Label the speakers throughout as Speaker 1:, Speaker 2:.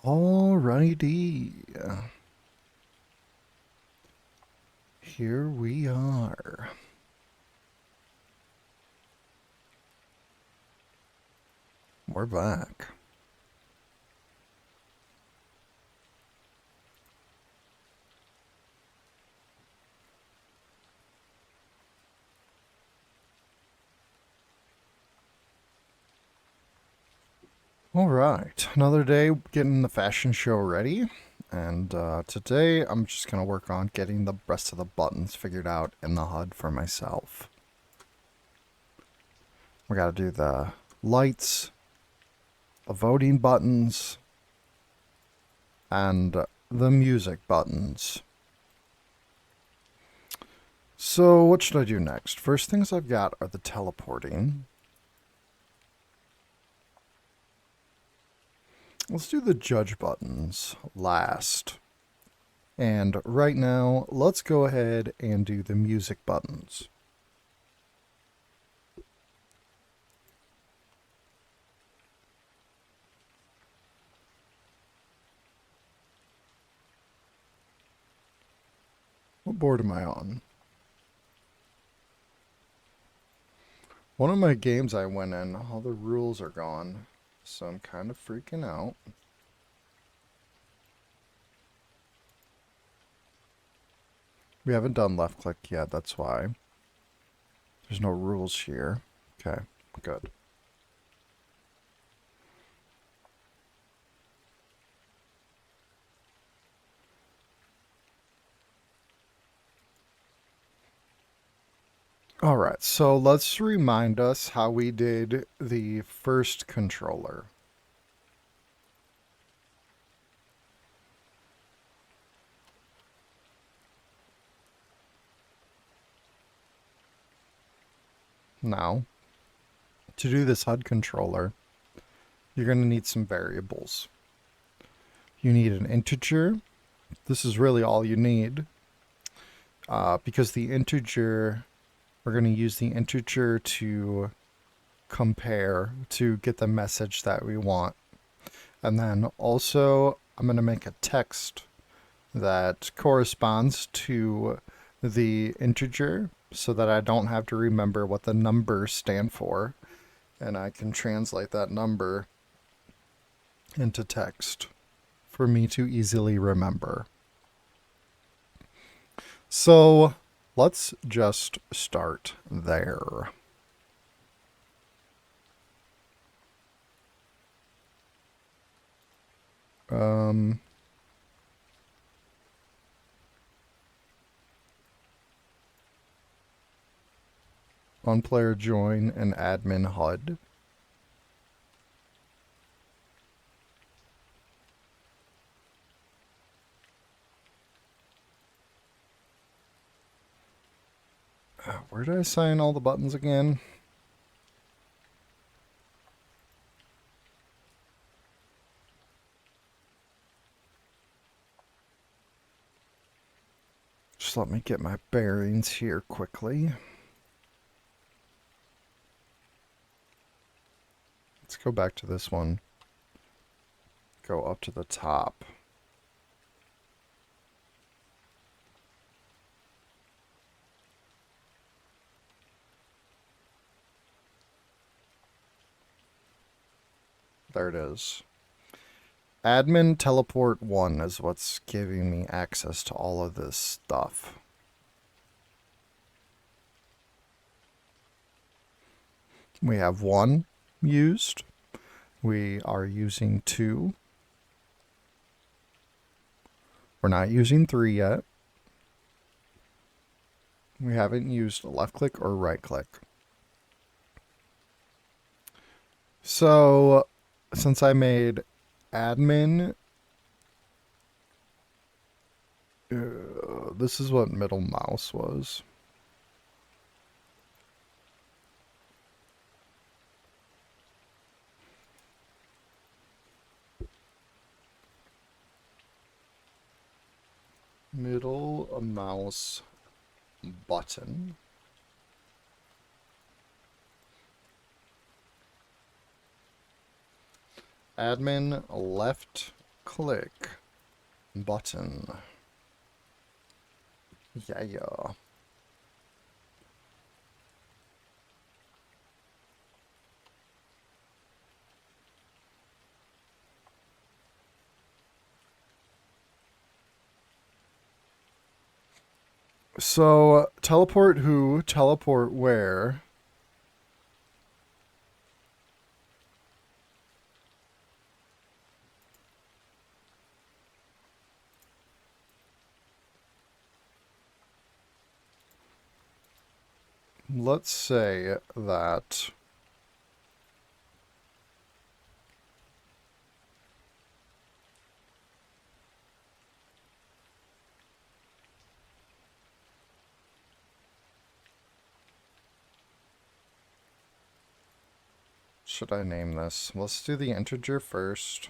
Speaker 1: Alrighty. Here we are. We're back. Alright, another day getting the fashion show ready. And today I'm just going to work on getting the rest of the buttons figured out in the HUD for myself. We got to do the lights, the voting buttons, and the music buttons. So what should I do next? First things I've got are the teleporting. Let's do the judge buttons last. And right now, let's go ahead and do the music buttons. What board am I on? One of my games I went in, all the rules are gone, so I'm kind of freaking out. We haven't done left click yet, that's why. There's no rules here. Okay, good. Alright, so let's remind us how we did the first controller. Now, to do this HUD controller, you're going to need some variables. You need an integer. This is really all you need. Because the integer, we're going to use the integer to compare to get the message that we want. And then also, I'm going to make a text that corresponds to the integer so that I don't have to remember what the numbers stand for. And I can translate that number into text for me to easily remember. So let's just start there. On player join and admin HUD. Where did I assign all the buttons again? Just let me get my bearings here quickly. Let's go back to this one. Go up to the top. There it is. Admin teleport 1 is what's giving me access to all of this stuff. We have 1 used. We are using 2. We're not using 3 yet. We haven't used left click or right click. So, since I made admin, this is what middle mouse was. Middle mouse button. Admin left click button. Yeah. So, teleport who, teleport where? Let's say that should I name this? Let's do the integer first.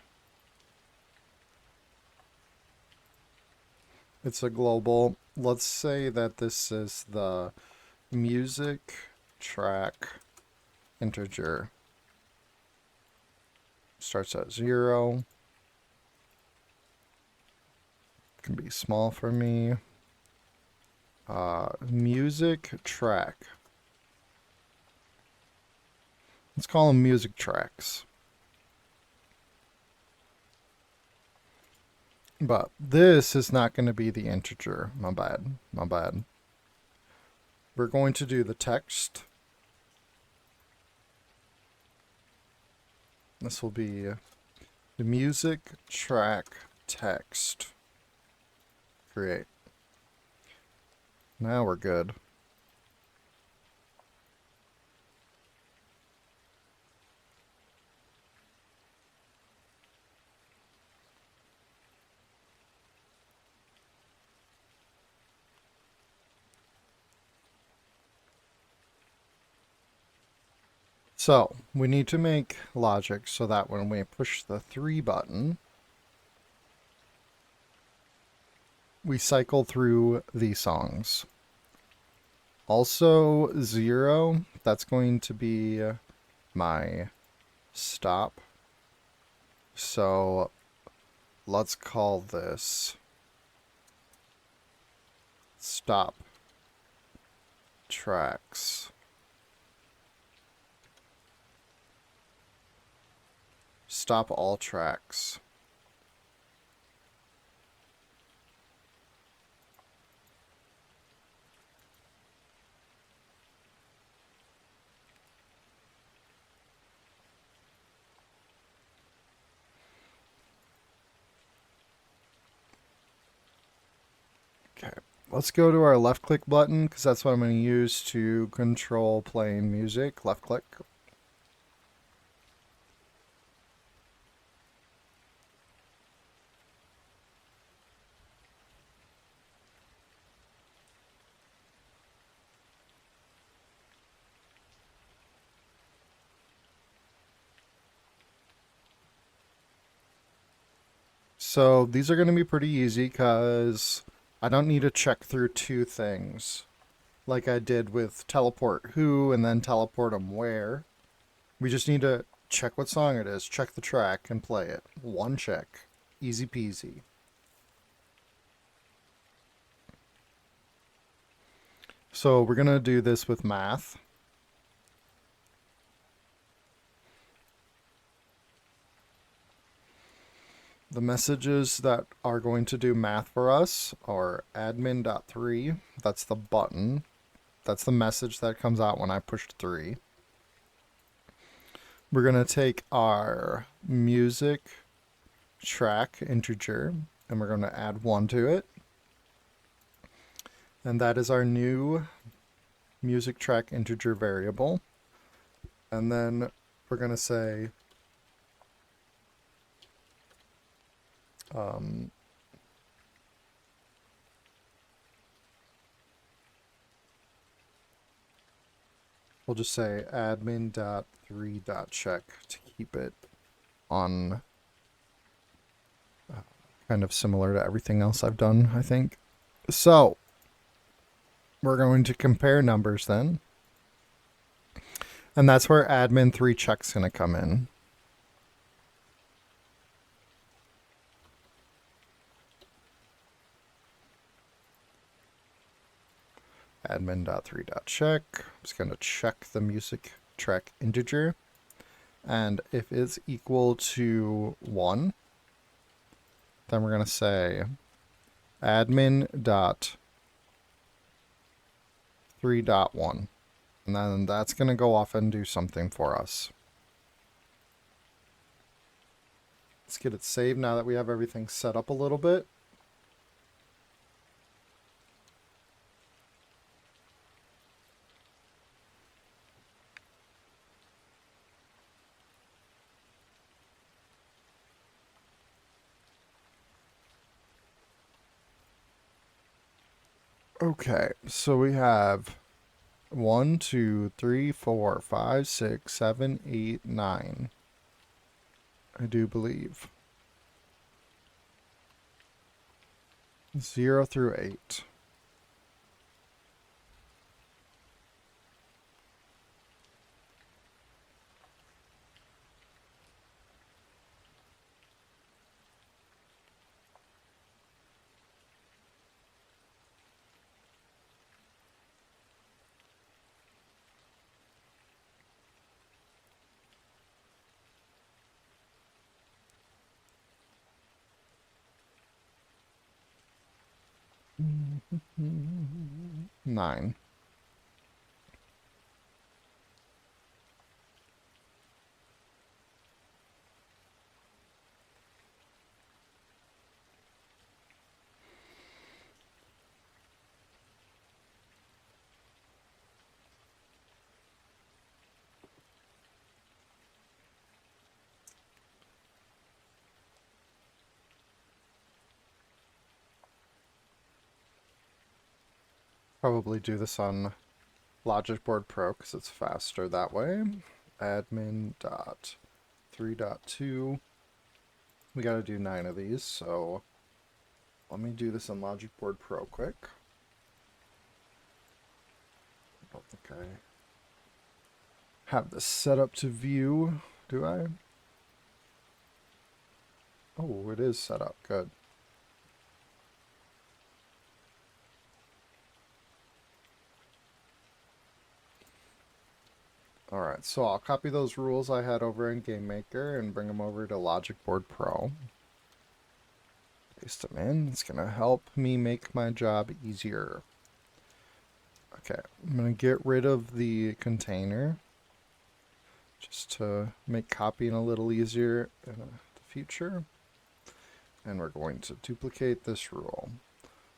Speaker 1: It's a global. Let's say that this is the music track integer. Starts at 0. Can be small for me. Music track. Let's call them music tracks. But this is not going to be the integer. My bad. My bad. We're going to do the text. This will be the music track text. Create. Now we're good. So, we need to make logic so that when we push the 3 button, we cycle through these songs. Also, 0, that's going to be my stop. So, let's call this stop tracks. Stop all tracks. Okay, let's go to our left click button because that's what I'm going to use to control playing music. Left click. So these are going to be pretty easy because I don't need to check through 2 things like I did with teleport who and then teleport them where. We just need to check what song it is, check the track, and play it. 1 check. Easy peasy. So we're going to do this with math. The messages that are going to do math for us are admin.3. That's the button. That's the message that comes out when I push 3. We're going to take our music track integer and we're going to add 1 to it. And that is our new music track integer variable. And then we're going to say we'll just say admin.3.check to keep it on kind of similar to everything else I've done, I think. So we're going to compare numbers then. And that's where admin3check's going to come in. admin.3.check. I'm just going to check the music track integer. And if it's equal to 1, then we're going to say admin.3.1. And then that's going to go off and do something for us. Let's get it saved now that we have everything set up a little bit. Okay, so we have 1, 2, 3, 4, 5, 6, 7, 8, 9. I do believe. 0 through 8. Nine. Probably do this on Logic Board Pro because it's faster that way. Admin.3.2. We got to do 9 of these, so let me do this in Logic Board Pro quick. I don't think I have this set up to view, do I? Oh, it is set up. Good. Alright, so I'll copy those rules I had over in GameMaker and bring them over to Logic Board Pro. Paste them in. It's going to help me make my job easier. Okay, I'm going to get rid of the container just to make copying a little easier in the future. And we're going to duplicate this rule.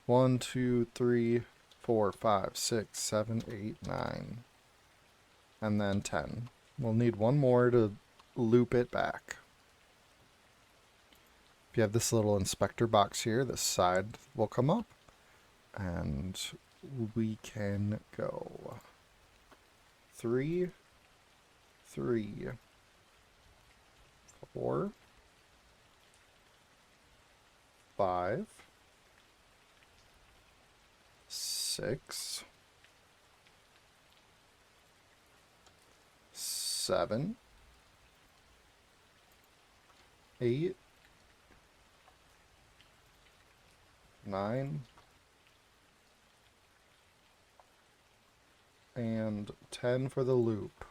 Speaker 1: 1, 2, 3, 4, 5, 6, 7, 8, 9. And then 10. We'll need one more to loop it back. If you have this little inspector box here, this side will come up. And we can go 3, 3, 4, 5, 6, 7, 8, 9, and 10 for the loop.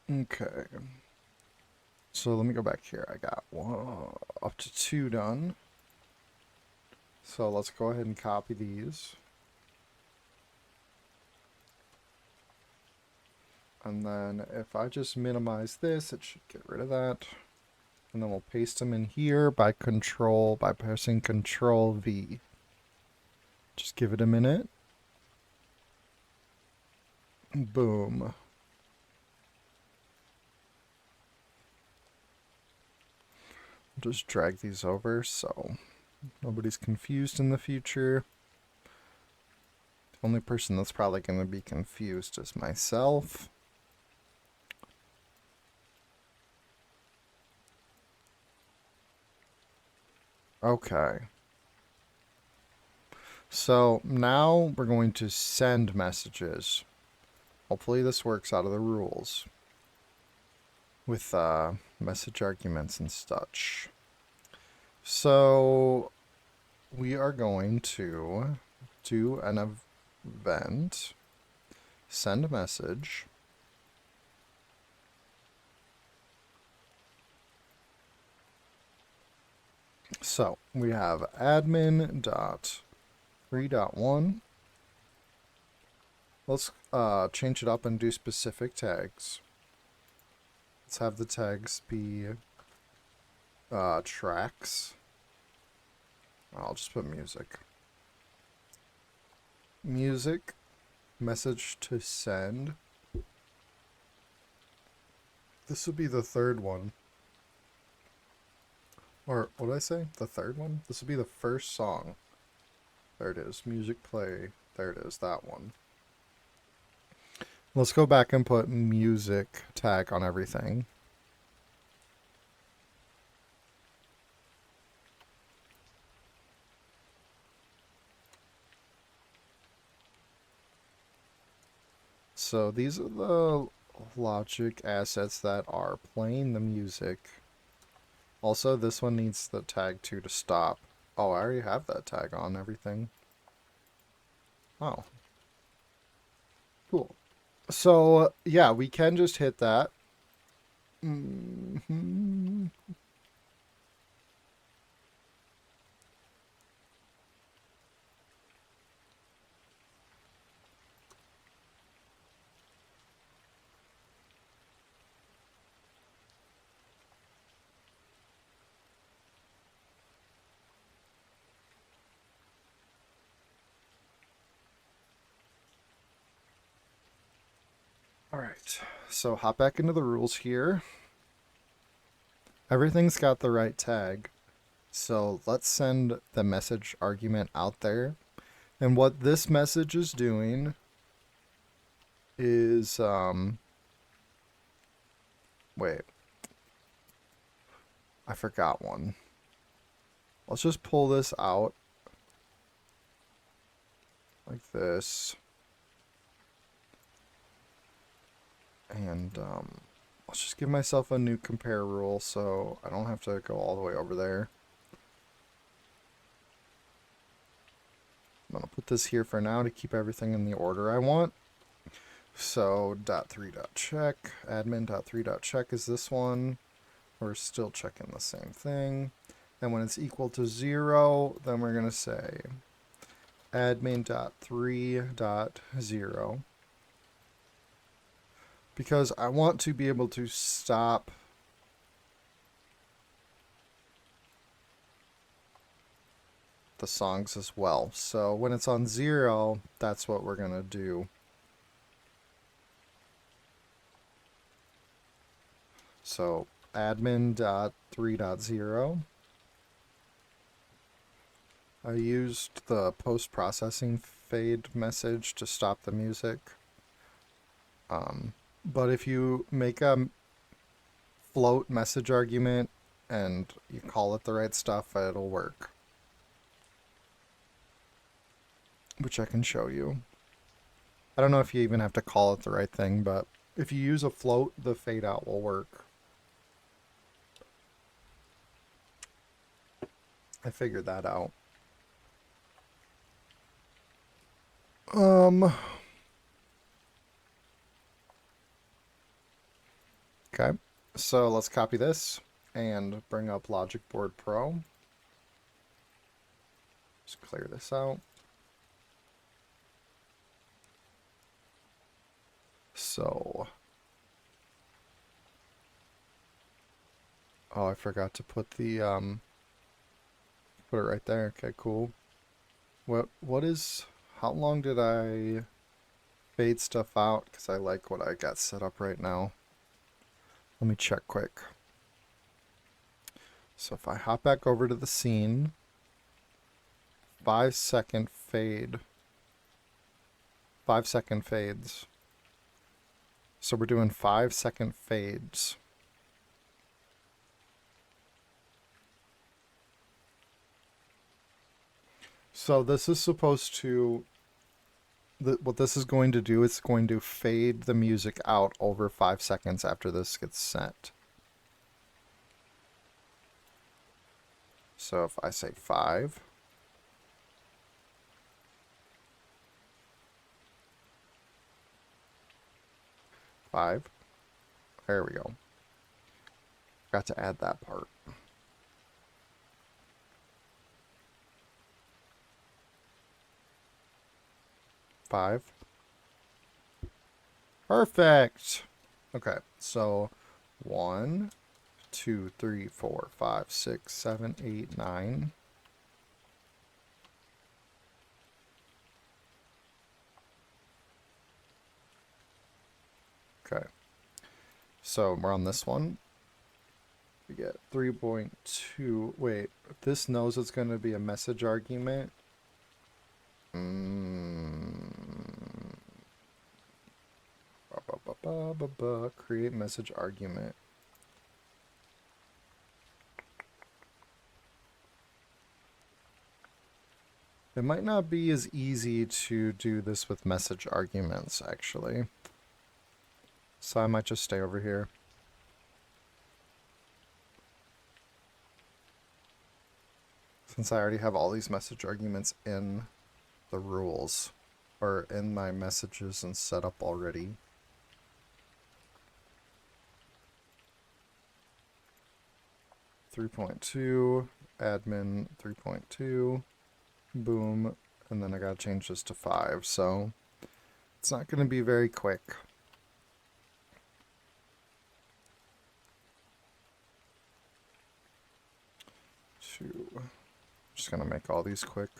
Speaker 1: Okay. So let me go back here. I got up to 2 done. So let's go ahead and copy these. And then if I just minimize this, it should get rid of that. And then we'll paste them in here by pressing Control V. Just give it a minute. Boom. Just drag these over so nobody's confused in the future. The only person that's probably going to be confused is myself. Okay. So now we're going to send messages. Hopefully this works out of the rules with message arguments and such. So we are going to do an event, send a message. So we have admin.3.1. Let's change it up and do specific tags. Let's have the tags be tracks. I'll just put music. Music, message to send. This would be the third one. Or what did I say? The third one? This would be the first song. There it is. Music play. There it is. That one. Let's go back and put music tag on everything. So these are the logic assets that are playing the music. Also, this one needs the tag 2 to stop. Oh, I already have that tag on everything. Oh. Cool. So, yeah, we can just hit that. All right, so hop back into the rules here. Everything's got the right tag. So let's send the message argument out there. And what this message is doing is, wait, I forgot one. Let's just pull this out like this. And let's just give myself a new compare rule so I don't have to go all the way over there. I'm going to put this here for now to keep everything in the order I want. So .3.check, admin.3.check is this one. We're still checking the same thing. And when it's equal to 0, then we're going to say admin.3.0. Because I want to be able to stop the songs as well. So when it's on 0, that's what we're going to do. So admin.3.0. I used the post-processing fade message to stop the music. But if you make a float message argument and you call it the right stuff, it'll work. Which I can show you. I don't know if you even have to call it the right thing, but if you use a float, the fade out will work. I figured that out. Okay, so let's copy this and bring up Logic Board Pro. Just clear this out. So, oh, I forgot to put the, put it right there. Okay, cool. What is, how long did I fade stuff out? Because I like what I got set up right now. Let me check quick. So if I hop back over to the scene, 5-second fade, 5-second fades. So we're doing 5-second fades. So this is supposed to, what this is going to do, it's going to fade the music out over 5 seconds after this gets set. So if I say 5, there we go. Got to add that part. Five. Perfect. Okay, so 1, 2, 3, 4, 5, 6, 7, 8, 9. Okay. So we're on this one. We get 3.2. Wait, this knows it's going to be a message argument. Create message argument. It might not be as easy to do this with message arguments, actually. So I might just stay over here. Since I already have all these message arguments in the rules, or in my messages and setup already. .2, admin 3.2, boom, and then I gotta change this to 5, so it's not gonna be very quick. Just gonna make all these quick.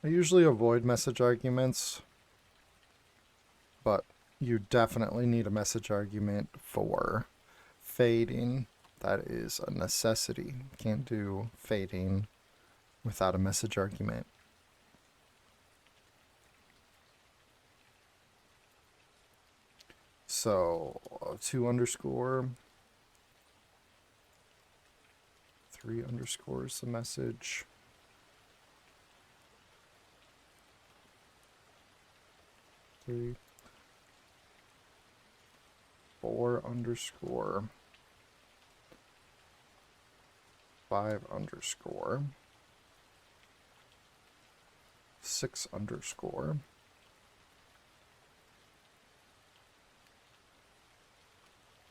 Speaker 1: I usually avoid message arguments, but you definitely need a message argument for fading. That is a necessity. Can't do fading without a message argument. So 2 underscore, 3 underscores the message. 3, 4 underscore, 5 underscore, 6 underscore,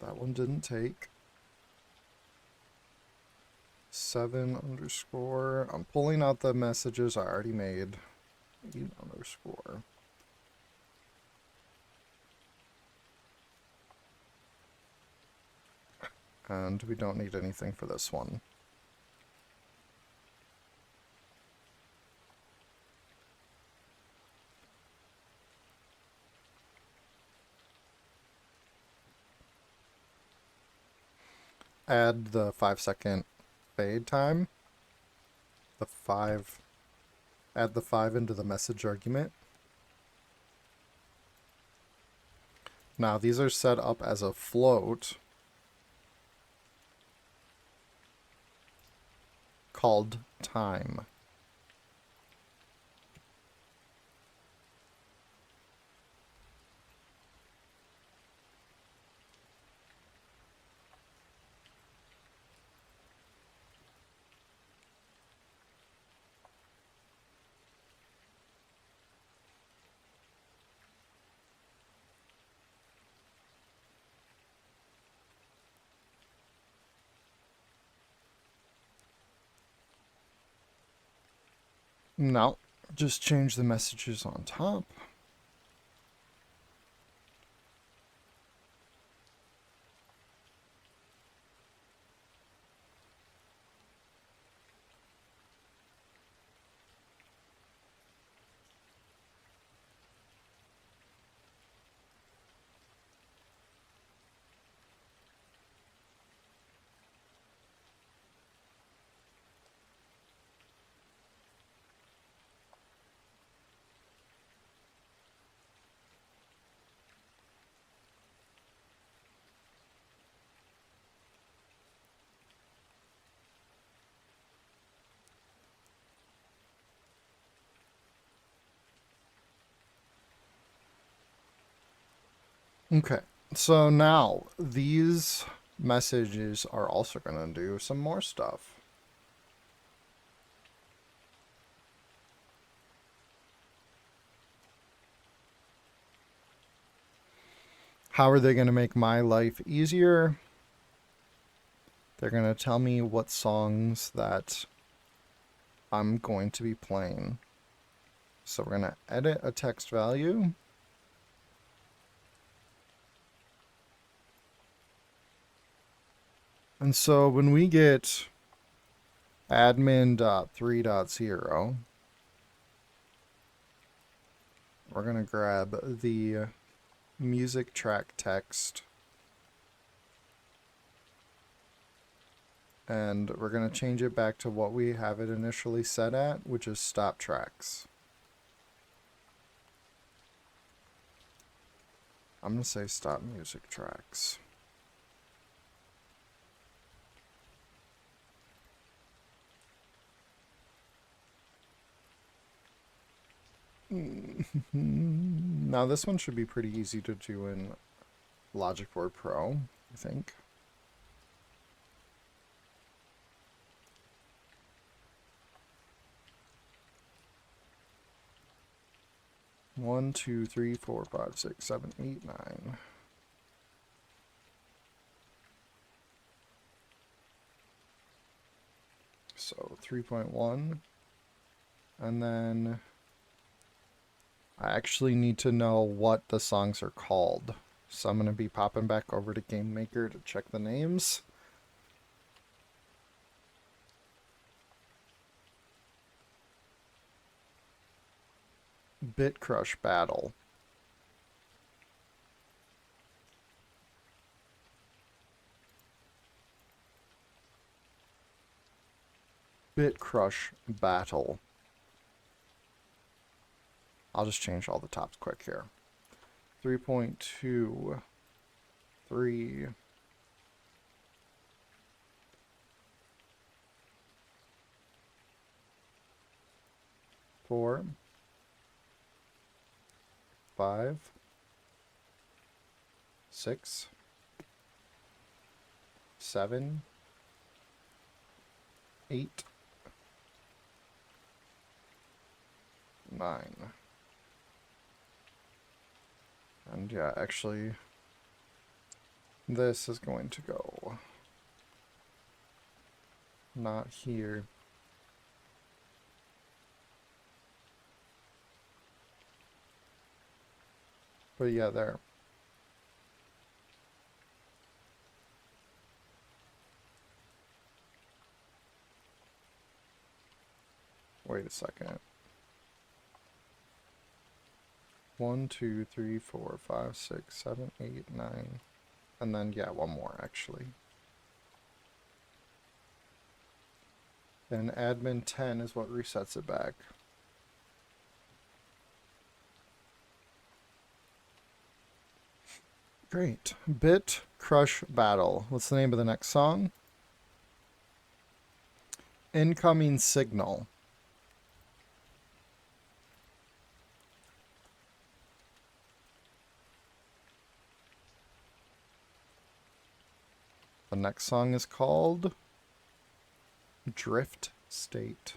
Speaker 1: that one didn't take, 7 underscore, I'm pulling out the messages I already made, 8 underscore, and we don't need anything for this one. Add the 5-second fade time. Add the 5 into the message argument. Now these are set up as a float called time. No, just change the messages on top. Okay, so now these messages are also going to do some more stuff. How are they going to make my life easier? They're going to tell me what songs that I'm going to be playing. So we're going to edit a text value. And so when we get admin.3.0, we're going to grab the music track text, and we're going to change it back to what we have it initially set at, which is stop tracks. I'm going to say stop music tracks. Now this one should be pretty easy to do in Logic Board Pro, I think. One, two, three, four, five, six, seven, eight, nine. So 3.1. And then I actually need to know what the songs are called. So I'm going to be popping back over to GameMaker to check the names. Bit Crush Battle. Bit Crush Battle. I'll just change all the tops quick here. 3.2, 3, 4, 5, 6, 7, 8, 9. And yeah, actually, this is going to go not here. But yeah, there. Wait a second. 1, 2, 3, 4, 5, 6, 7, 8, 9. And then, yeah, one more, actually. And admin 10 is what resets it back. Great. Bit Crush Battle. What's the name of the next song? Incoming Signal. The next song is called Drift State.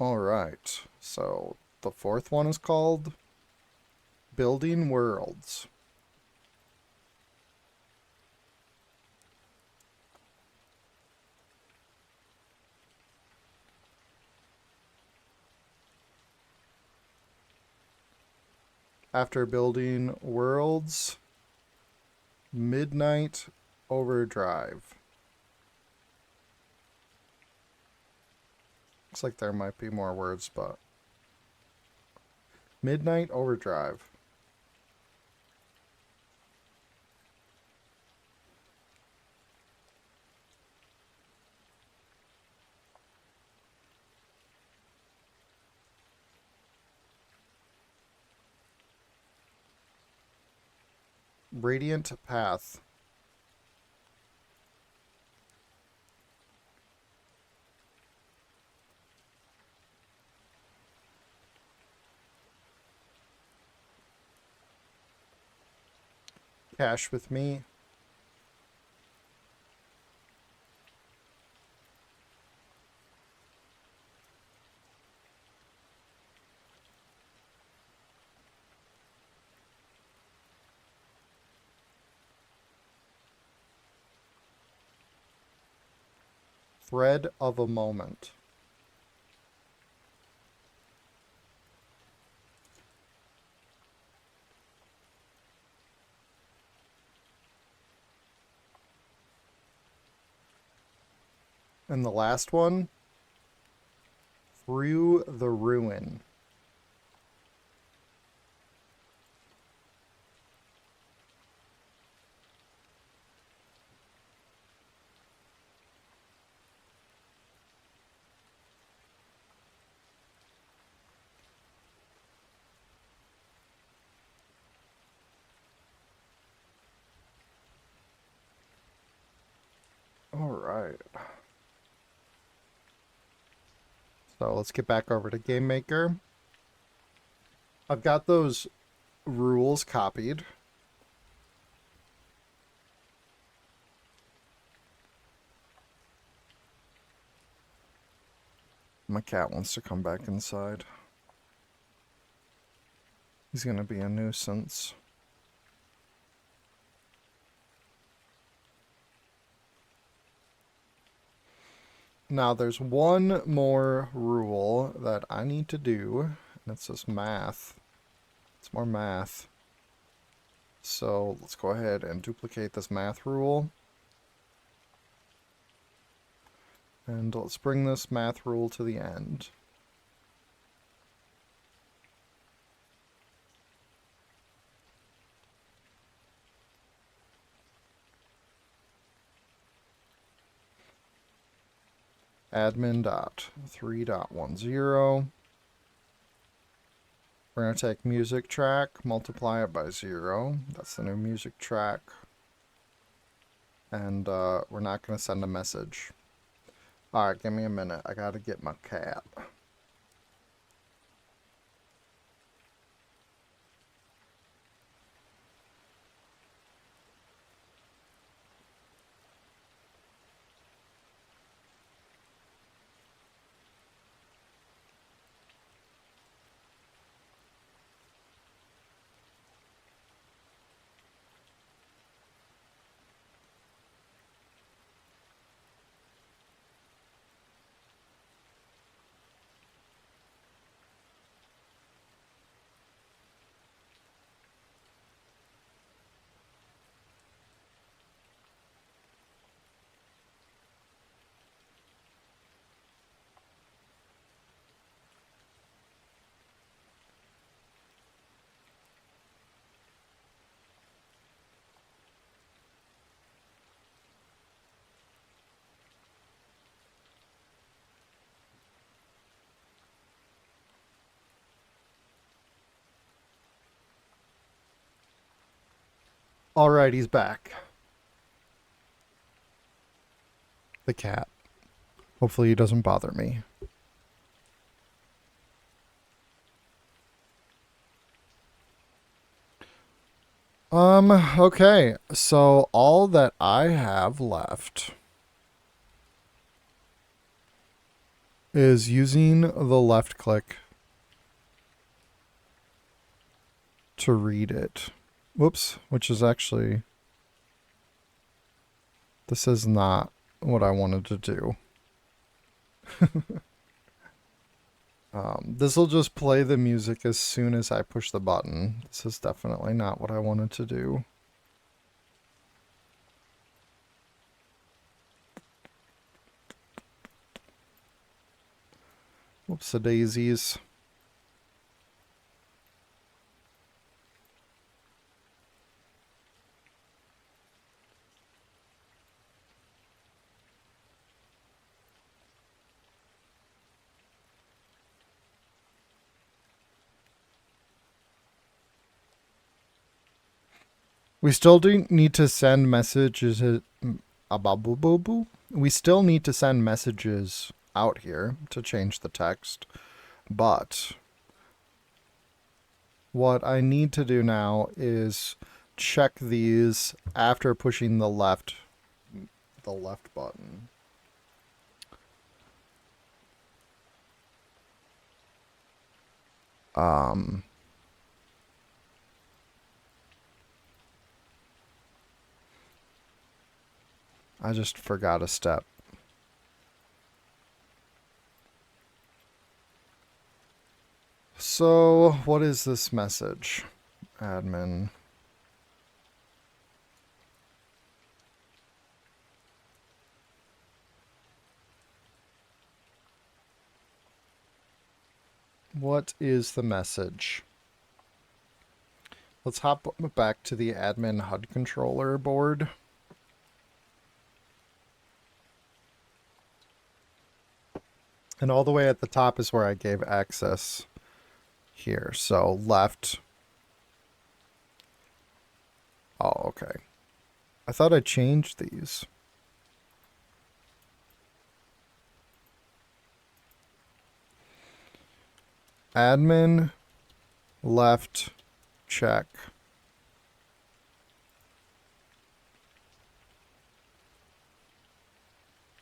Speaker 1: All right, so the fourth one is called Building Worlds. After building worlds, Midnight Overdrive. Looks like there might be more words, but Midnight Overdrive. Radiant Path. cash with me. Thread of a moment. And the last one, through the ruin. All right. So let's get back over to GameMaker. I've got those rules copied. My cat wants to come back inside. He's gonna be a nuisance. Now there's one more rule that I need to do, and it's this math. It's more math. So let's go ahead and duplicate this math rule. And let's bring this math rule to the end. Admin.3.10. We're going to take music track, multiply it by 0. That's the new music track. And we're not going to send a message. Alright, give me a minute. I got to get my cat. Alright, he's back. The cat. Hopefully he doesn't bother me. Okay. So all that I have left is using the left click to read it. Whoops, which is actually... This is not what I wanted to do. This will just play the music as soon as I push the button. This is definitely not what I wanted to do. Whoops-a-daisies. We still do need to send messages. We still need to send messages out here to change the text. But what I need to do now is check these after pushing the left button. I just forgot a step. So, what is this message? Admin. What is the message? Let's hop back to the admin HUD controller board. And all the way at the top is where I gave access here. So left. Oh, okay. I thought I changed these. Admin, left, check.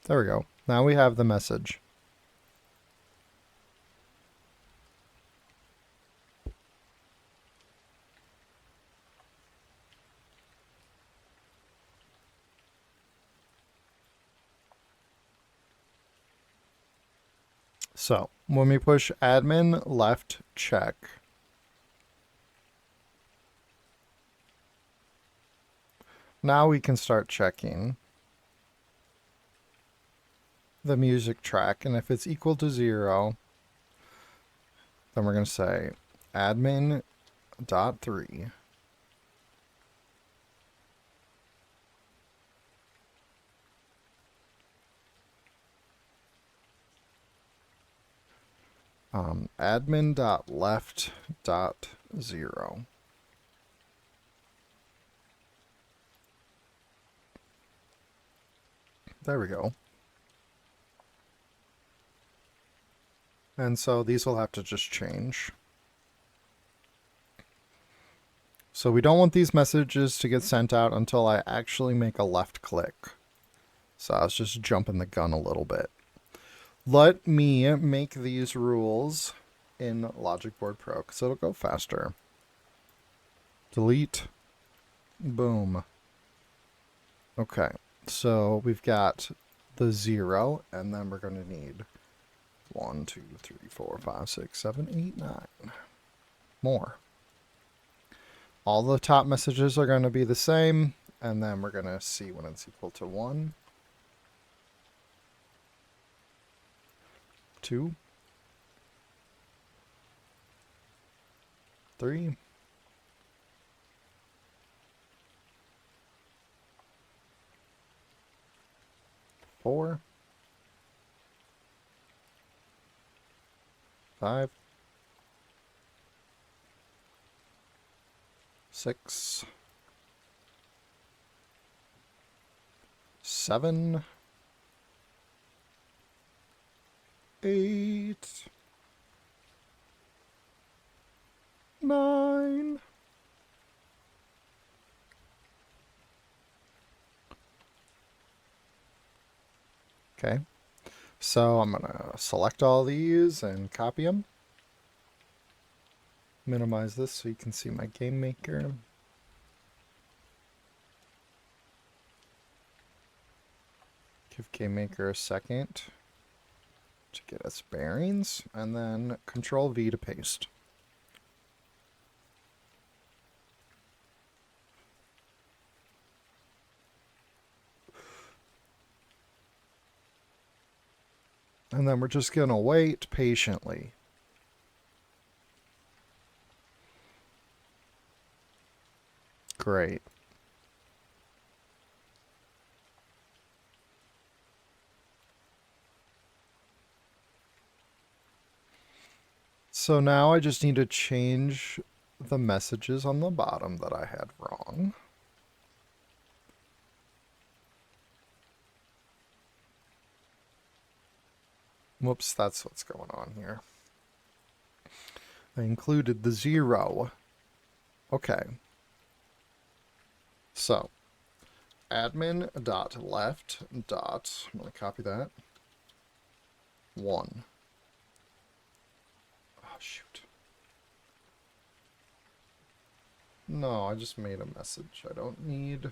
Speaker 1: There we go. Now we have the message. So when we push admin, left, check. Now we can start checking the music track, and if it's equal to 0, then we're going to say admin dot 3. Admin dot left dot 0. There we go. And so these will have to just change. So we don't want these messages to get sent out until I actually make a left click. So I was just jumping the gun a little bit. Let me make these rules in Logic Board Pro because it'll go faster. Delete. Boom. Okay. So we've got the 0, and then we're going to need 1, 2, 3, 4, 5, 6, 7, 8, 9 more. All the top messages are going to be the same, and then we're going to see when it's equal to 1, 2, 3, 4, 5, 6, 7, 8, 9. Okay. So I'm going to select all these and copy them. Minimize this so you can see my GameMaker. Give GameMaker a second to get its bearings, and then Control V to paste. And then we're just going to wait patiently. Great. So now I just need to change the messages on the bottom that I had wrong. Whoops, that's what's going on here. I included the 0. Okay. So, admin.left. I'm going to copy that. 1. Oh, shoot. No, I just made a message. I don't need...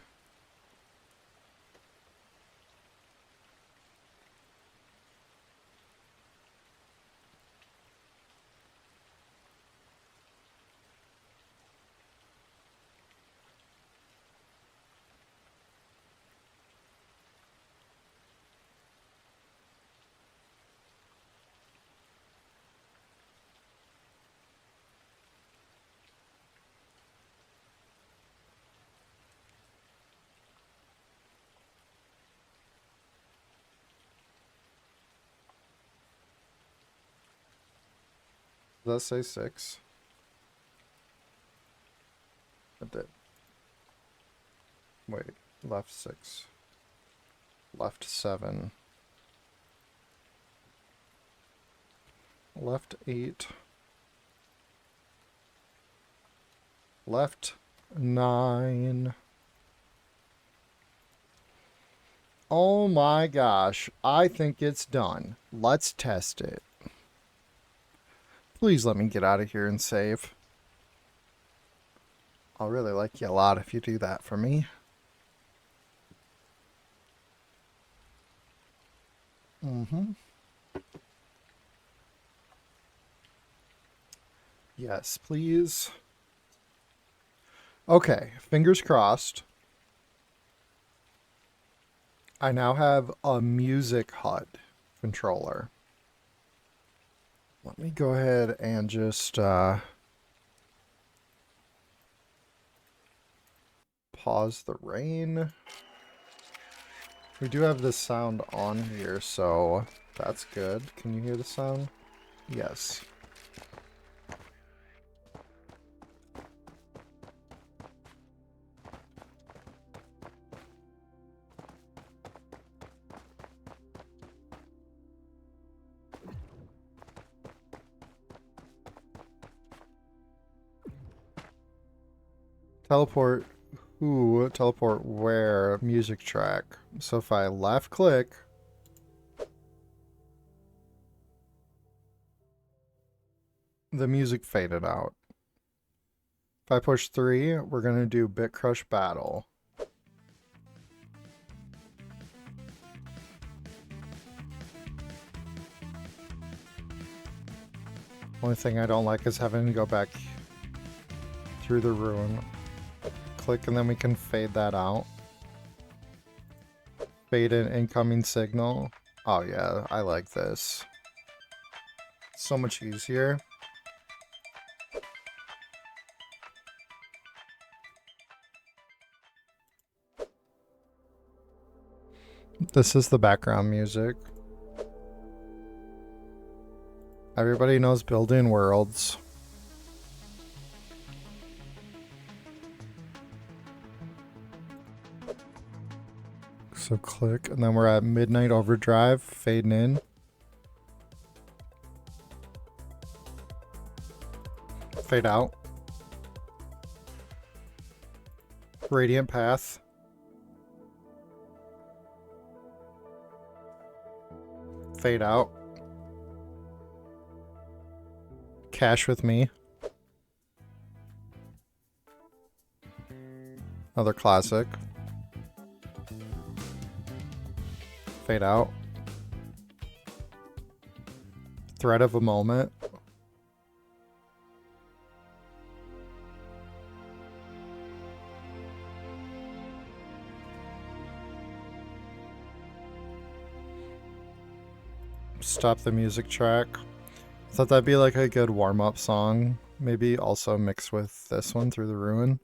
Speaker 1: Does that say 6? It did. Wait, left 6. Left 7. Left 8. Left 9. Oh my gosh, I think it's done. Let's test it. Please let me get out of here and save. I'll really like you a lot if you do that for me. Yes, please. Okay, fingers crossed. I now have a music HUD controller. Let me go ahead and just pause the rain. We do have this sound on here, so that's good. Can you hear the sound? Yes. Teleport who? Teleport where? Music track. So if I left click, the music faded out. If I push 3, we're going to do Bit Crush Battle. Only thing I don't like is having to go back through the ruin. Click and then we can fade that out. Fade in incoming signal. Oh yeah, I like this. So much easier. This is the background music. Everybody knows building worlds. So click, and then we're at Midnight Overdrive, fading in. Fade out. Radiant Path. Fade out. Cash with me. Another classic. Fade out. Thread of a Moment. Stop the music track. I thought that'd be like a good warm-up song. Maybe also mixed with this one, Through the Ruin.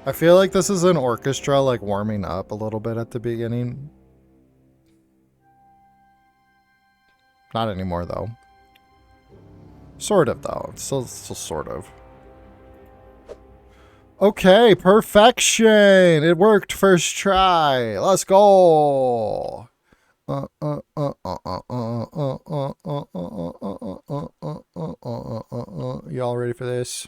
Speaker 1: I feel like this is an orchestra like warming up a little bit at the beginning. Not anymore though. Sort of though. Still sort of. Okay, perfection! It worked first try. Let's go! Y'all ready for this?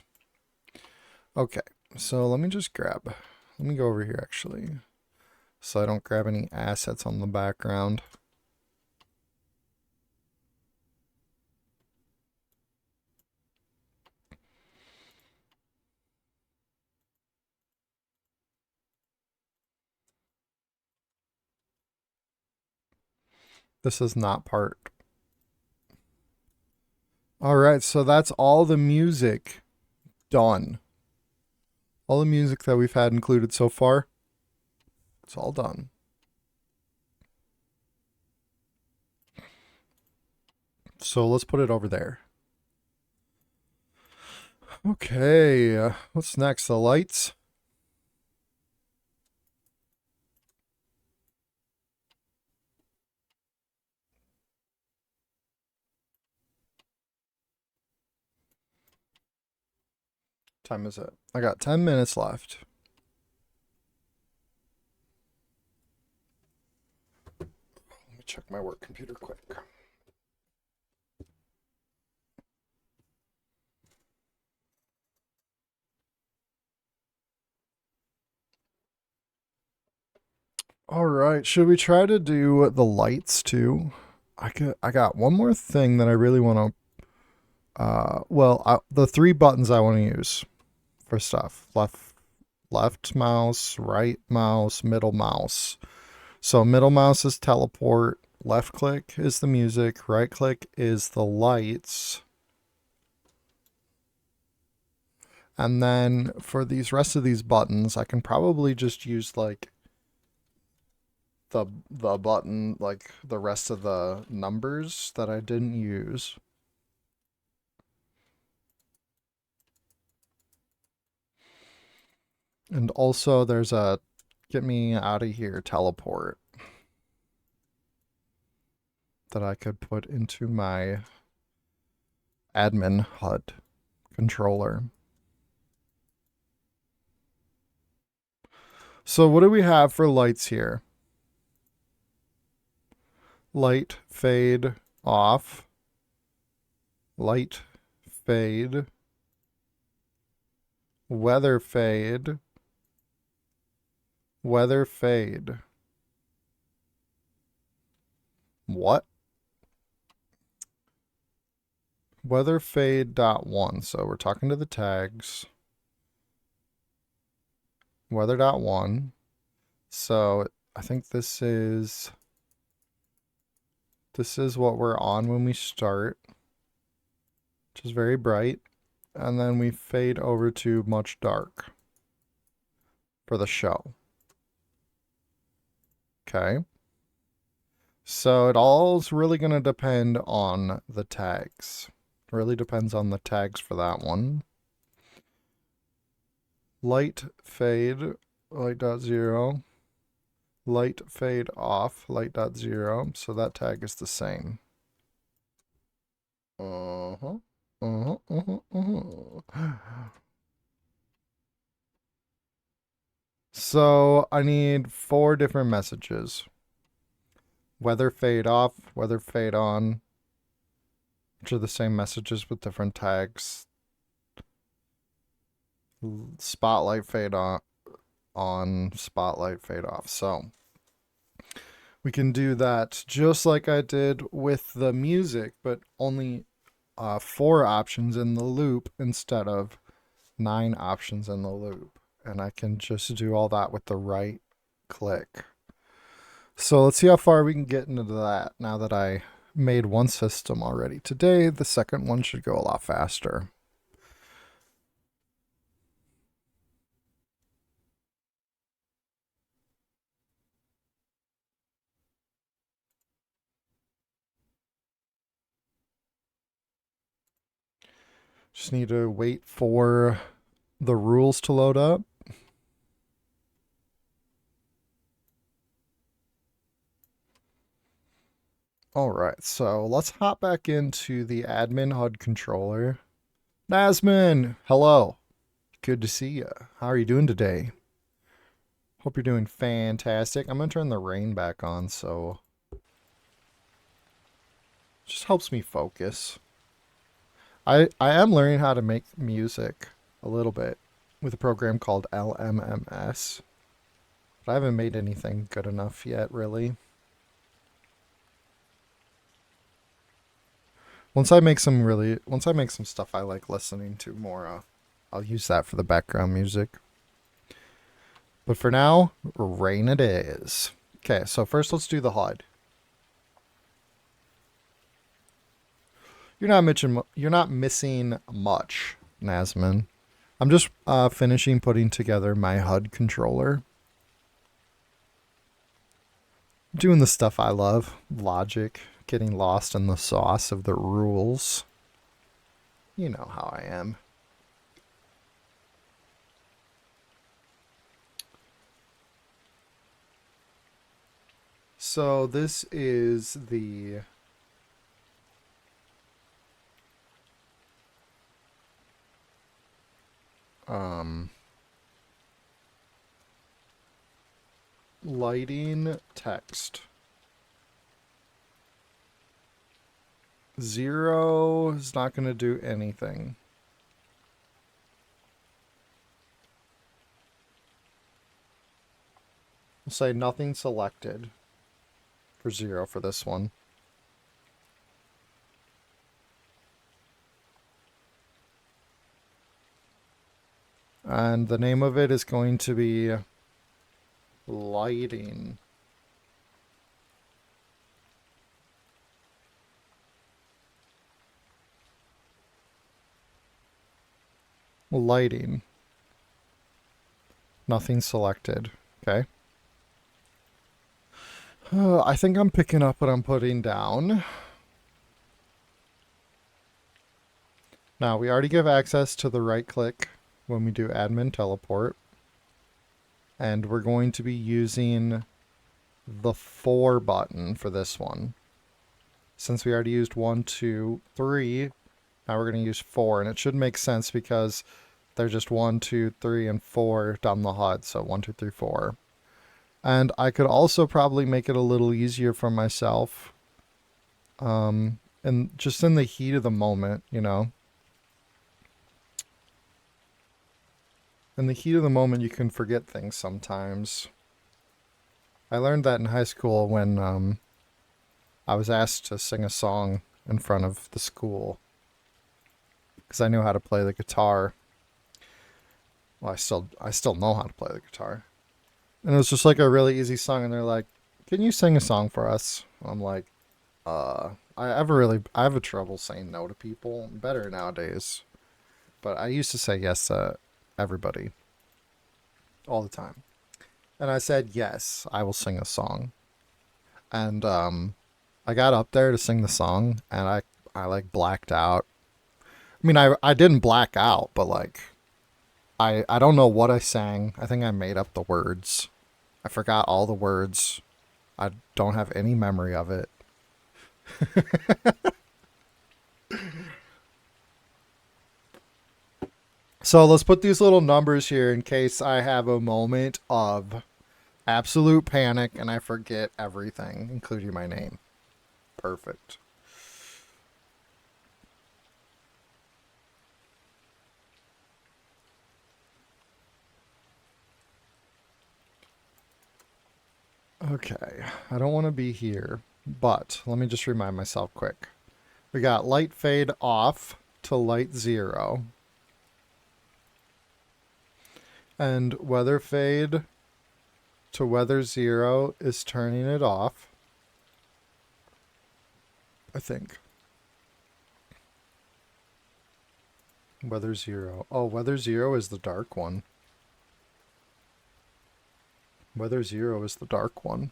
Speaker 1: Okay, So let me just grab, let me go over here actually, so I don't grab any assets on the background. This is not part. All right, so that's all the music done. All the music that we've had included so far, it's all done. So let's put it over there. Okay, what's next? The lights? Time is it? I got 10 minutes left. Let me check my work computer quick. All right, should we try to do the lights too? I got one more thing that I really want to the three buttons I want to use for stuff. Left mouse, right mouse, middle mouse. So middle mouse is teleport, left click is the music, right click is the lights. And then for these rest of these buttons, I can probably just use like the button, like the rest of the numbers that I didn't use. And also there's a get me out of here teleport that I could put into my admin HUD controller. So what do we have for lights here? Light fade off. Light fade. Weather fade. Weather fade. What? Weather fade dot one. So we're talking to the tags. Weather dot one. So I think this is what we're on when we start, which is very bright. And then we fade over to much dark for the show. Okay. So it all's really going to depend on the tags. It really depends on the tags for that one. Light fade, light dot zero. Light fade off, light dot zero. So that tag is the same. Uh-huh. Uh-huh. Uh-huh. Uh-huh. So I need 4 different messages. Weather fade off, weather fade on, which are the same messages with different tags. Spotlight fade on, spotlight fade off. So we can do that just like I did with the music, but only 4 options in the loop instead of 9 options in the loop. And I can just do all that with the right click. So let's see how far we can get into that now that I made one system already. Today, the second one should go a lot faster. Just need to wait for the rules to load up. All right, so let's hop back into the admin HUD controller. Nasman, hello. Good to see you. How are you doing today? Hope you're doing fantastic. I'm going to turn the rain back on, so it just helps me focus. I am learning how to make music a little bit. with a program called LMMS. But I haven't made anything good enough yet, really. Once I make some stuff I like listening to more, I'll use that for the background music. But for now, rain it is. Okay, so first let's do the HUD. You're not missing much, Nasman. I'm just finishing putting together my HUD controller. Doing the stuff I love, logic, getting lost in the sauce of the rules. You know how I am. So this is the lighting text. 0 is not going to do anything. We'll say nothing selected for 0 for this one. And the name of it is going to be lighting. Lighting. Nothing selected. Okay. I think I'm picking up what I'm putting down. Now, we already give access to the right click when we do admin teleport. And we're going to be using the 4 button for this one. Since we already used 1, 2, 3, now we're going to use 4. And it should make sense because they're just 1, 2, 3, and 4 down the HUD. So 1, 2, 3, 4. And I could also probably make it a little easier for myself. And just in the heat of the moment, you know. In the heat of the moment, you can forget things sometimes. I learned that in high school when I was asked to sing a song in front of the school. Because I knew how to play the guitar. Well, I still know how to play the guitar. And it was just like a really easy song, and they're like, "Can you sing a song for us?" I'm like, I have a trouble saying no to people. Better nowadays. But I used to say yes to everybody. All the time. And I said, yes, I will sing a song. And I got up there to sing the song, and I like blacked out. I mean, I didn't black out, but like, I don't know what I sang. I think I made up the words. I forgot all the words. I don't have any memory of it. So let's put these little numbers here in case I have a moment of absolute panic and I forget everything, including my name. Perfect. Okay, I don't want to be here, but let me just remind myself quick. We got light fade off to light 0. And weather fade to weather 0 is turning it off. I think. Weather 0. Oh, weather 0 is the dark one. Weather 0 is the dark one.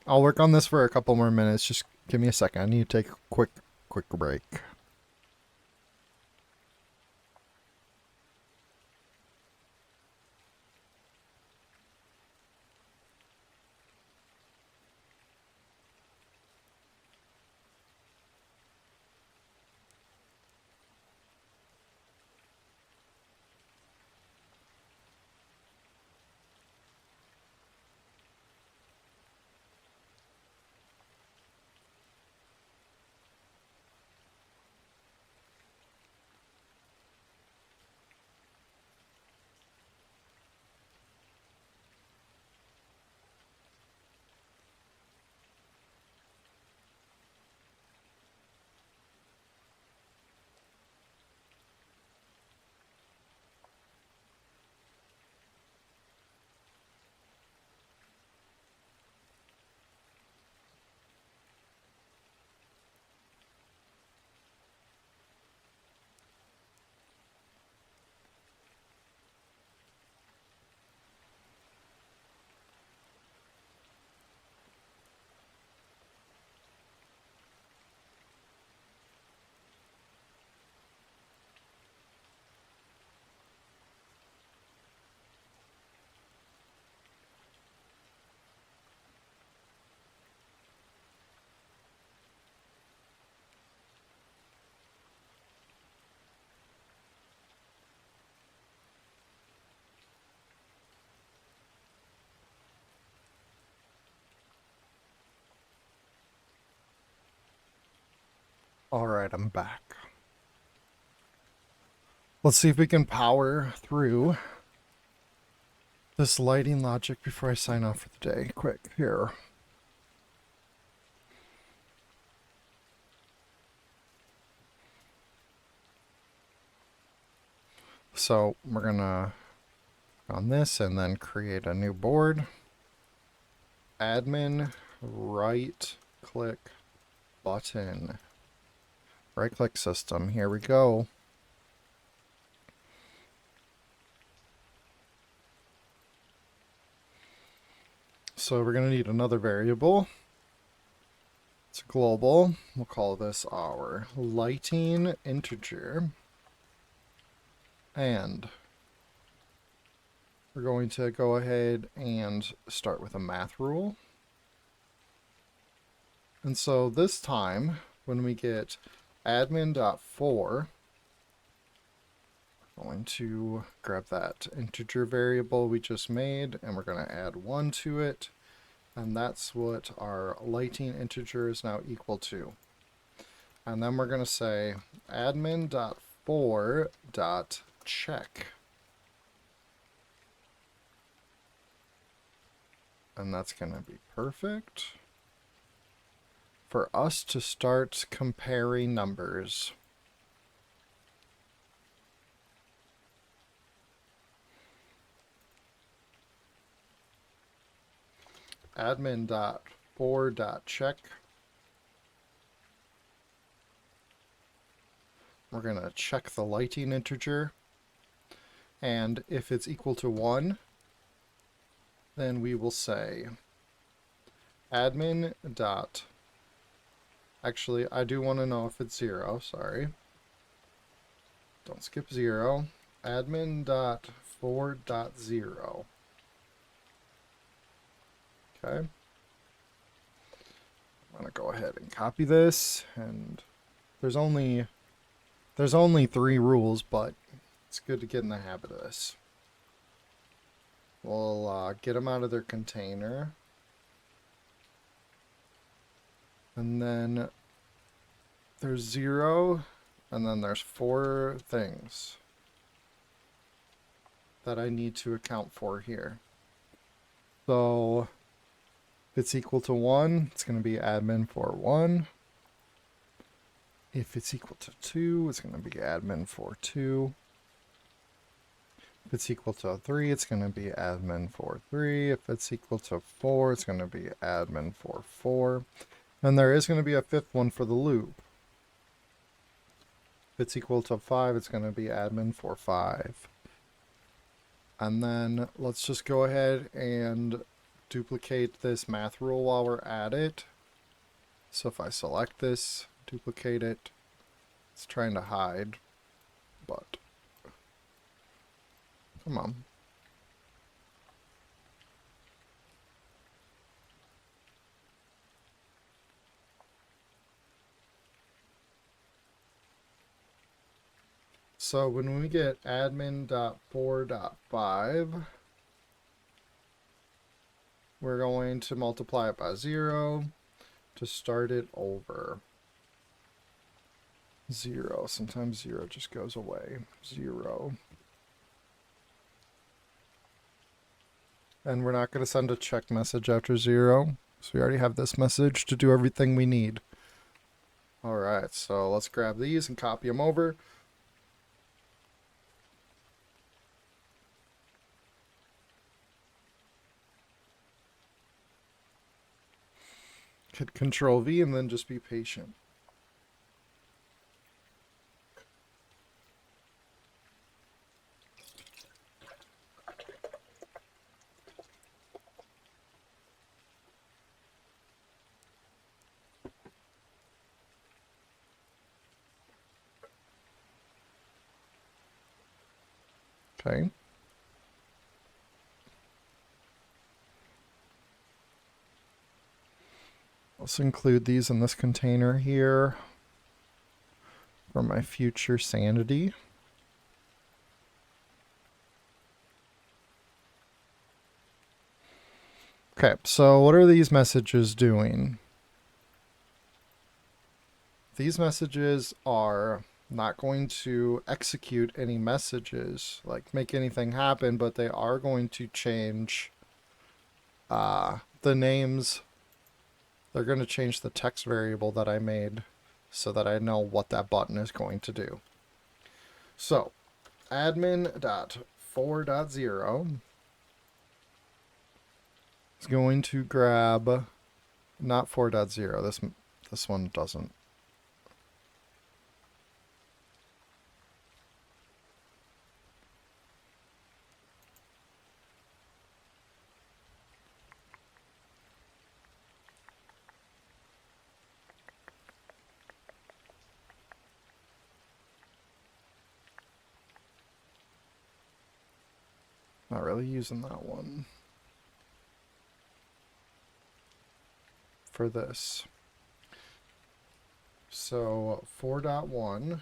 Speaker 1: I'll work on this for a couple more minutes. Just give me a second. I need to take a quick break. All right, I'm back. Let's see if we can power through this lighting logic before I sign off for the day. Quick, here. So we're gonna on this and then create a new board. Admin, right click button. Right click system. Here we go. So we're going to need another variable. It's global. We'll call this our lighting integer. And we're going to go ahead and start with a math rule. And so this time, when we get admin.for, we're going to grab that integer variable we just made, and we're going to add 1 to it. And that's what our lighting integer is now equal to. And then we're going to say admin.for.check. And that's going to be perfect for us to start comparing numbers. Admin.for.check. We're going to check the lighting integer. And if it's equal to 1, then we will say admin dot. Actually, I do want to know if it's 0. Sorry. Don't skip 0. Admin.for.0. Okay. I'm going to go ahead and copy this, and there's only 3 rules, but it's good to get in the habit of this. We'll get them out of their container. And then there's 0, and then there's 4 things that I need to account for here. So if it's equal to 1, it's going to be admin for 1. If it's equal to 2, it's going to be admin for 2. If it's equal to 3, it's going to be admin for 3. If it's equal to 4, it's going to be admin for 4. And there is going to be a 5th one for the loop. If it's equal to 5, it's going to be admin for 5. And then let's just go ahead and duplicate this math rule while we're at it. So if I select this, duplicate it, it's trying to hide, but come on. So when we get admin.for.5, we're going to multiply it by 0 to start it over. 0. Sometimes 0 just goes away. 0. And we're not going to send a check message after 0. So we already have this message to do everything we need. Alright, so let's grab these and copy them over. Hit Control V and then just be patient. Okay. Let's include these in this container here for my future sanity. Okay, so what are these messages doing? these messages are not going to execute any messages, like make anything happen, but they are going to change the names. They're going to change the text variable that I made so that I know what that button is going to do. So admin.4.0 is going to grab, not 4.0, this one doesn't. Not really using that one for this. So 4.1,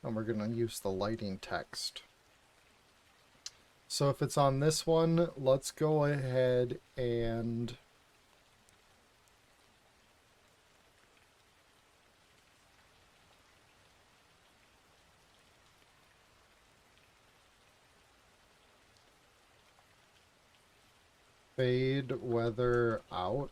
Speaker 1: and we're going to use the lighting text. So if it's on this one, let's go ahead and fade weather out.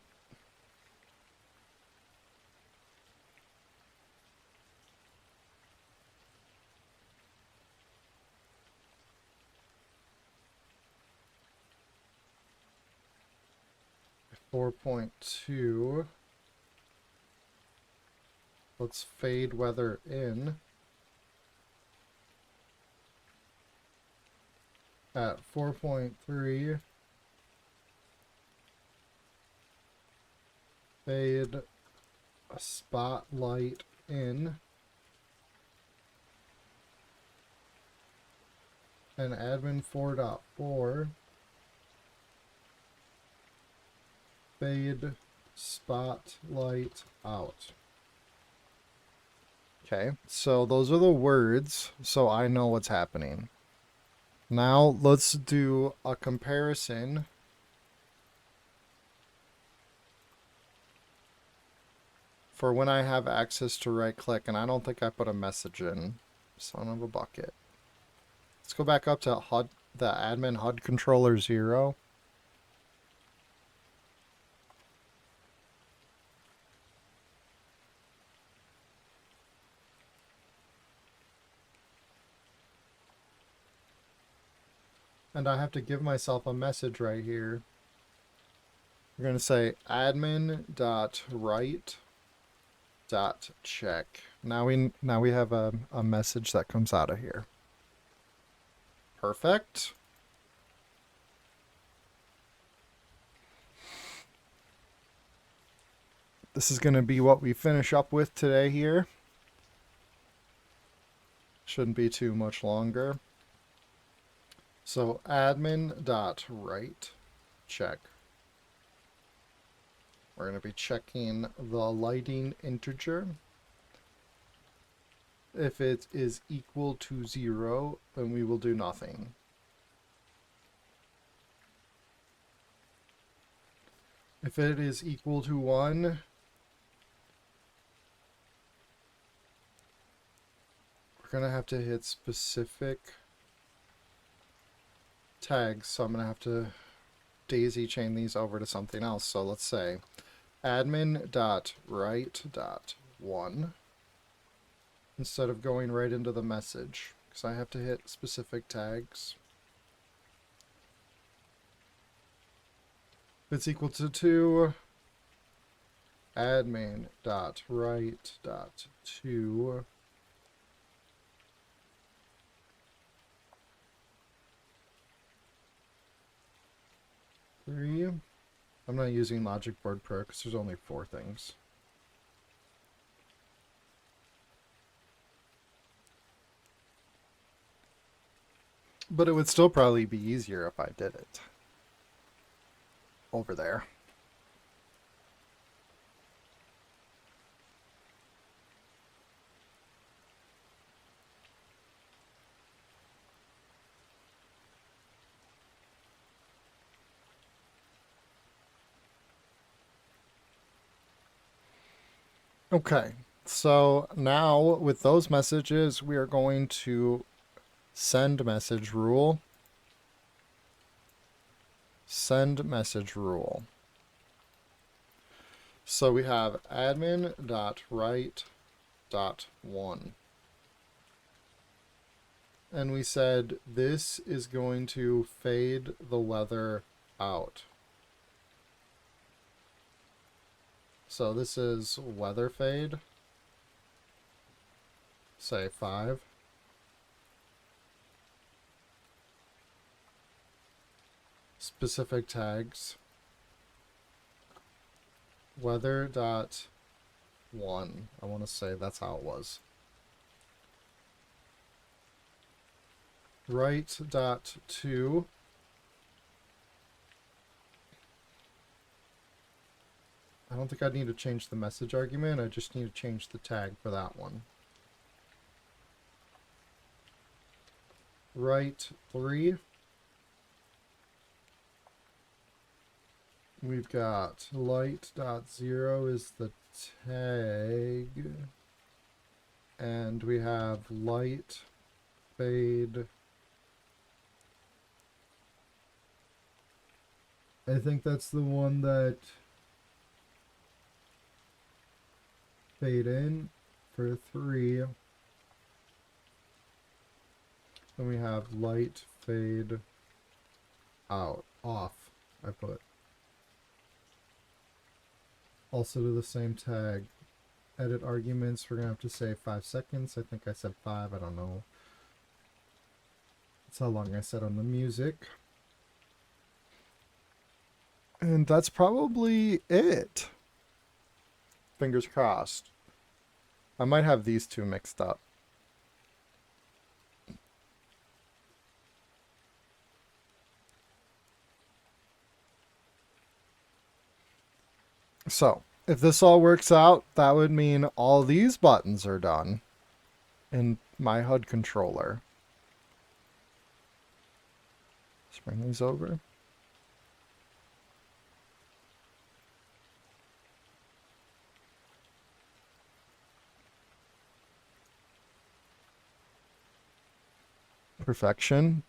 Speaker 1: .2. Let's fade weather in at 4.3. Fade a spotlight in. And admin 4.4. Fade spotlight out. Okay, so those are the words, so I know what's happening. Now let's do a comparison for when I have access to right click, and I don't think I put a message in. Son of a bucket. Let's go back up to HUD, the admin HUD controller 0. And I have to give myself a message right here. We're going to say admin.write.check. Now we have a message that comes out of here. Perfect. This is going to be what we finish up with today here. Shouldn't be too much longer. So admin.write check. We're going to be checking the lighting integer. If it is equal to 0, then we will do nothing. If it is equal to 1, we're going to have to hit specific tags, so I'm going to have to daisy chain these over to something else. So let's say admin.write.1 instead of going right into the message, because I have to hit specific tags. If it's equal to 2, admin.write.2 3. I'm not using Logic Board Pro because there's only 4 things. But it would still probably be easier if I did it over there. Okay, so now with those messages, we are going to send message rule. Send message rule. So we have admin.write.1. And we said this is going to fade the weather out. So this is weather fade. Say 5. Specific tags. Weather dot 1. I want to say that's how it was. Write dot 2. I don't think I need to change the message argument. I just need to change the tag for that one. Write 3. We've got light.0 is the tag. And we have light fade. I think that's the one that fade in for 3. Then we have light fade out, off, I put. Also to the same tag. Edit arguments, we're going to have to say 5 seconds. I think I said 5, I don't know. That's how long I said on the music. And that's probably it. Fingers crossed. I might have these two mixed up. So, if this all works out, that would mean all these buttons are done in my HUD controller. Let's bring these over. Perfection.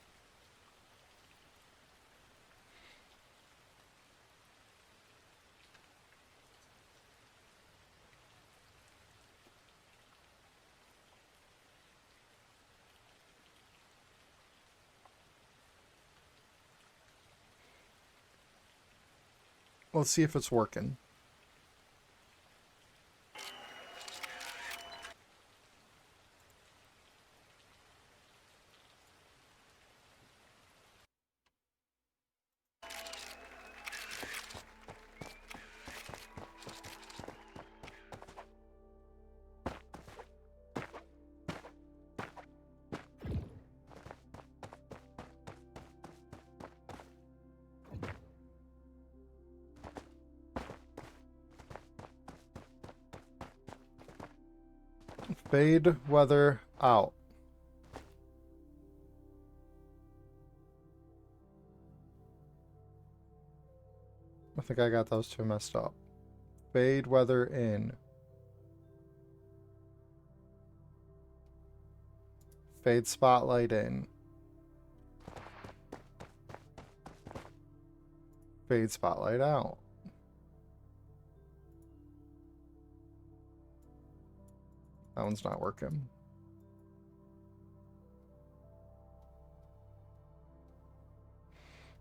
Speaker 1: Let's see if it's working. Fade weather out. I think I got those two messed up. Fade weather in. Fade spotlight in. Fade spotlight out. That one's not working.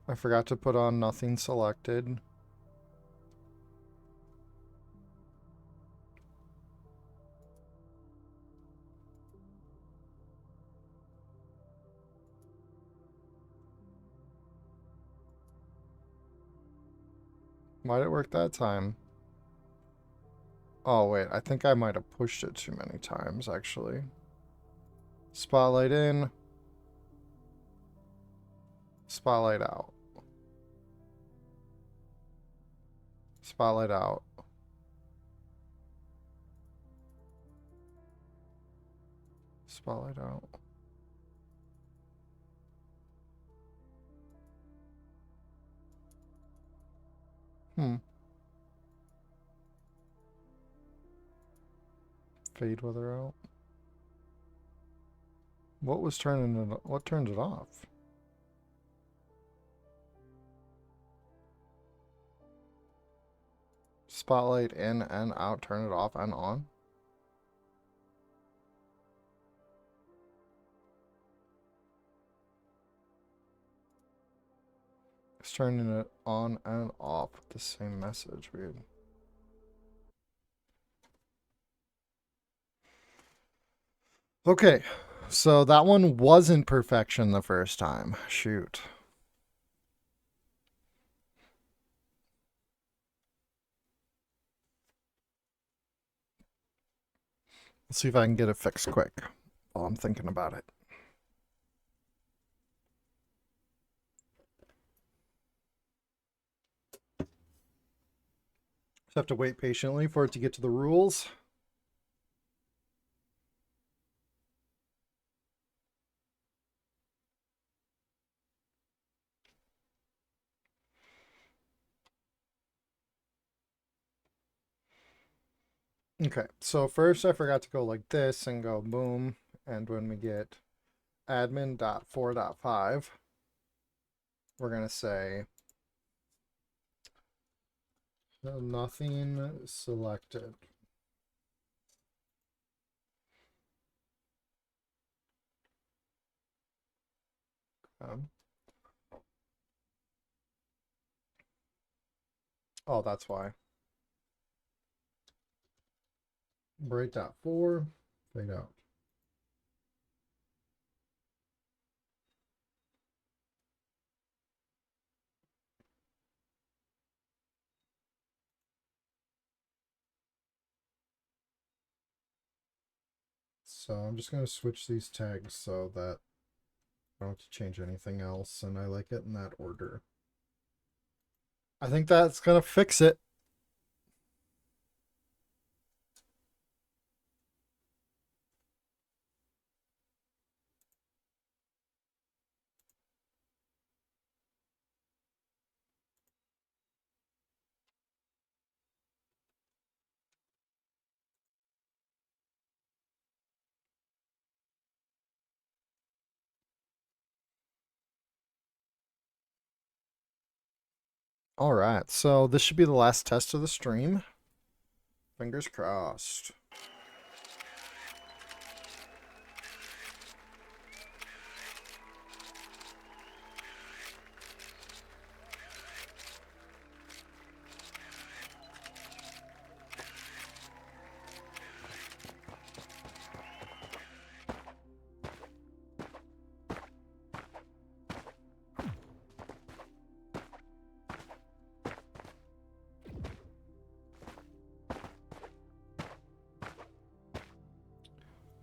Speaker 1: I forgot to put on nothing selected. Why did it work that time? Oh, wait. I think I might have pushed it too many times, actually. Spotlight in. Spotlight out. Spotlight out. Spotlight out. Hmm. Fade weather out. What turned it off? Spotlight in and out, turn it off and on. It's turning it on and off with the same message. Weird. Okay, so that one wasn't perfection the first time. Shoot. Let's see if I can get it fixed quick while I'm thinking about it. Just have to wait patiently for it to get to the rules. Okay, so first I forgot to go like this and go boom. And when we get admin.4.5, we're going to say nothing selected. Oh, that's why. Break.4, fade out. So I'm just going to switch these tags so that I don't have to change anything else, and I like it in that order. I think that's going to fix it. All right, so this should be the last test of the stream. Fingers crossed.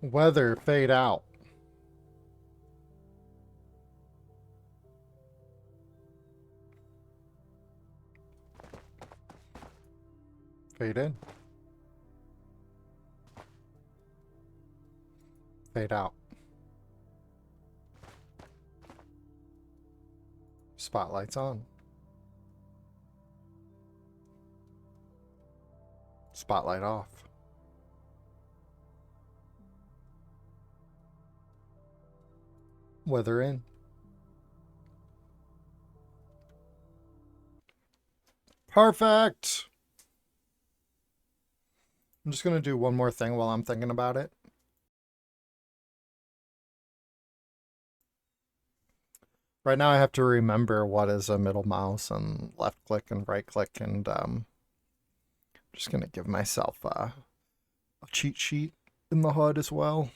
Speaker 1: Weather, fade out. Fade in. Fade out. Spotlight's on. Spotlight off. Weather in. Perfect! I'm just going to do one more thing while I'm thinking about it. Right now I have to remember what is a middle mouse and left click and right click, and I'm just going to give myself a cheat sheet in the HUD as well.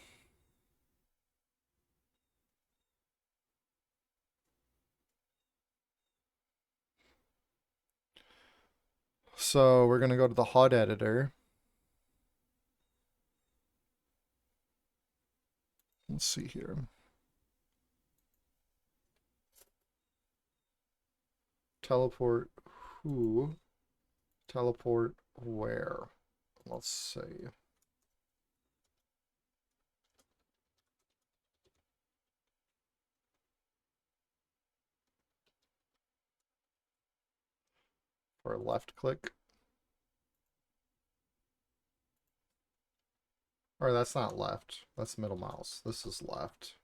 Speaker 1: So we're going to go to the HUD editor. Let's see here. Teleport who? Teleport where? Let's see. For left click. Or that's not left. That's middle mouse. This is left.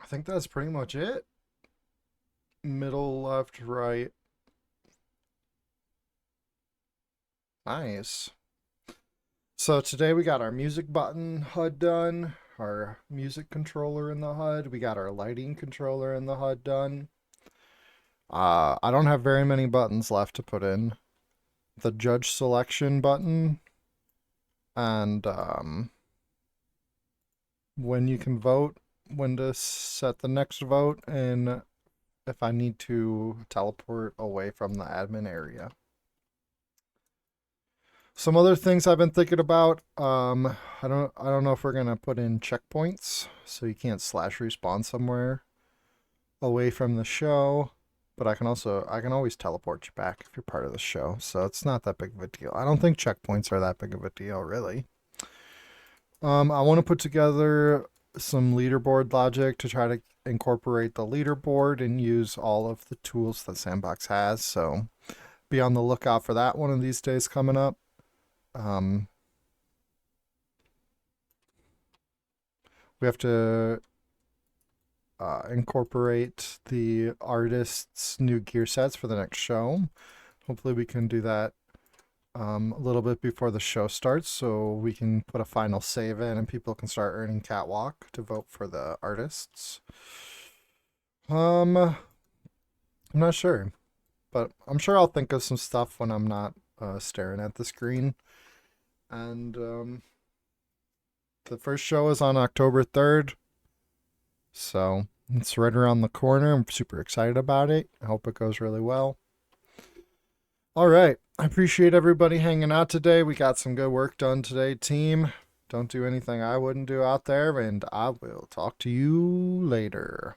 Speaker 1: I think that's pretty much it. Middle, left, right. Nice. So today we got our music button HUD done, our music controller in the HUD. We got our lighting controller in the HUD done. I don't have very many buttons left to put in. The judge selection button and when you can vote, when to set the next vote, and if I need to teleport away from the admin area. Some other things I've been thinking about. I don't know if we're gonna put in checkpoints so you can't slash respawn somewhere away from the show. But I can always teleport you back if you're part of the show. So it's not that big of a deal. I don't think checkpoints are that big of a deal, really. I want to put together some leaderboard logic to try to incorporate the leaderboard and use all of the tools that Sandbox has. So be on the lookout for that one of these days coming up. We have to incorporate the artist's new gear sets for the next show. Hopefully we can do that a little bit before the show starts so we can put a final save in and people can start earning catwalk to vote for the artists. I'm not sure, but I'm sure I'll think of some stuff when I'm not staring at the screen. And the first show is on October 3rd. So it's right around the corner. I'm super excited about it. I hope it goes really well. All right. I appreciate everybody hanging out today. We got some good work done today, team. Don't do anything I wouldn't do out there, and I will talk to you later.